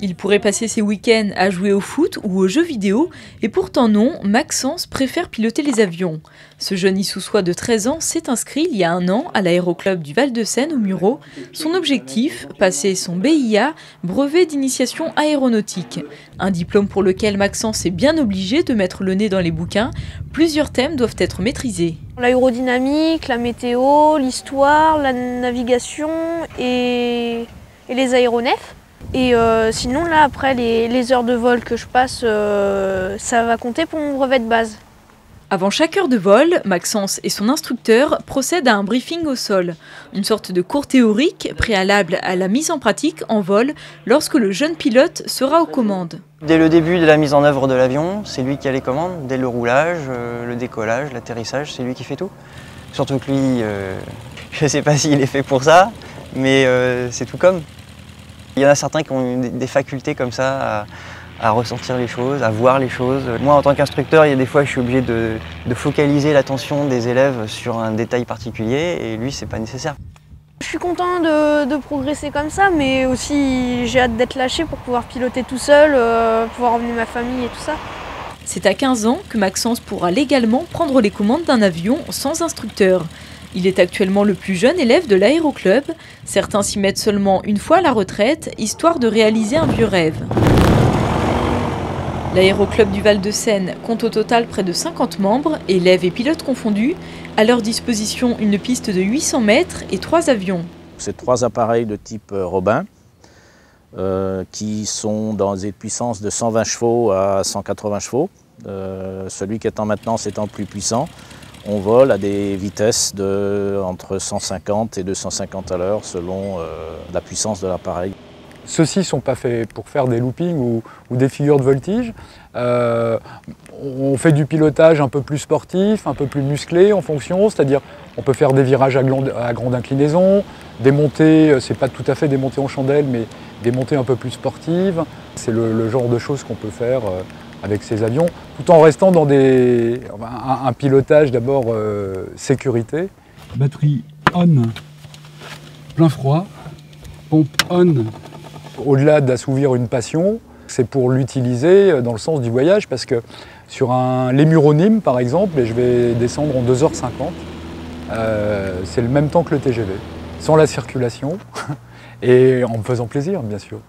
Il pourrait passer ses week-ends à jouer au foot ou aux jeux vidéo, et pourtant non, Maxence préfère piloter les avions. Ce jeune Issoussois de 13 ans s'est inscrit il y a 1 an à l'aéroclub du Val-de-Seine au Mureaux. Son objectif, passer son BIA, brevet d'initiation aéronautique. Un diplôme pour lequel Maxence est bien obligé de mettre le nez dans les bouquins. Plusieurs thèmes doivent être maîtrisés. L'aérodynamique, la météo, l'histoire, la navigation et les aéronefs. Et sinon là après les heures de vol que je passe, ça va compter pour mon brevet de base. Avant chaque heure de vol, Maxence et son instructeur procèdent à un briefing au sol, une sorte de cours théorique préalable à la mise en pratique en vol lorsque le jeune pilote sera aux commandes. Dès le début de la mise en œuvre de l'avion, c'est lui qui a les commandes. Dès le roulage, le décollage, l'atterrissage, c'est lui qui fait tout. Surtout que lui, je ne sais pas s'il est fait pour ça, mais c'est tout comme. Il y en a certains qui ont des facultés comme ça à ressentir les choses, à voir les choses. Moi, en tant qu'instructeur, il y a des fois, je suis obligé de focaliser l'attention des élèves sur un détail particulier, et lui, c'est pas nécessaire. Je suis content de progresser comme ça, mais aussi j'ai hâte d'être lâché pour pouvoir piloter tout seul, pouvoir emmener ma famille et tout ça. C'est à 15 ans que Maxence pourra légalement prendre les commandes d'un avion sans instructeur. Il est actuellement le plus jeune élève de l'aéroclub. Certains s'y mettent seulement une fois à la retraite, histoire de réaliser un vieux rêve. L'aéroclub du Val-de-Seine compte au total près de 50 membres, élèves et pilotes confondus. À leur disposition, une piste de 800 mètres et 3 avions. C'est 3 appareils de type Robin qui sont dans des puissances de 120 chevaux à 180 chevaux. Celui qui est en maintenance étant le plus puissant. On vole à des vitesses entre 150 et 250 à l'heure selon la puissance de l'appareil. Ceux-ci ne sont pas faits pour faire des loopings ou des figures de voltige. On fait du pilotage un peu plus sportif, un peu plus musclé en fonction, c'est-à-dire on peut faire des virages à grande inclinaison, des montées, c'est pas tout à fait des montées en chandelle, mais des montées un peu plus sportives. C'est le genre de choses qu'on peut faire avec ces avions, tout en restant dans un pilotage d'abord sécurité. Batterie on, plein froid, pompe on. Au-delà d'assouvir une passion, c'est pour l'utiliser dans le sens du voyage, parce que sur l'Émuronyme par exemple, et je vais descendre en 2h50, c'est le même temps que le TGV, sans la circulation et en me faisant plaisir bien sûr.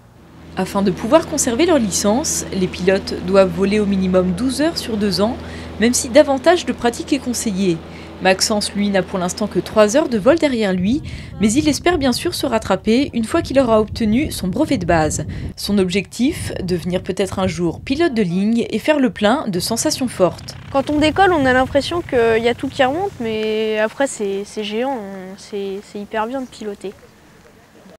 Afin de pouvoir conserver leur licence, les pilotes doivent voler au minimum 12 heures sur 2 ans, même si davantage de pratique est conseillé. Maxence, lui, n'a pour l'instant que 3 heures de vol derrière lui, mais il espère bien sûr se rattraper une fois qu'il aura obtenu son brevet de base. Son objectif, devenir peut-être un jour pilote de ligne et faire le plein de sensations fortes. Quand on décolle, on a l'impression qu'il y a tout qui remonte, mais après c'est géant, c'est hyper bien de piloter.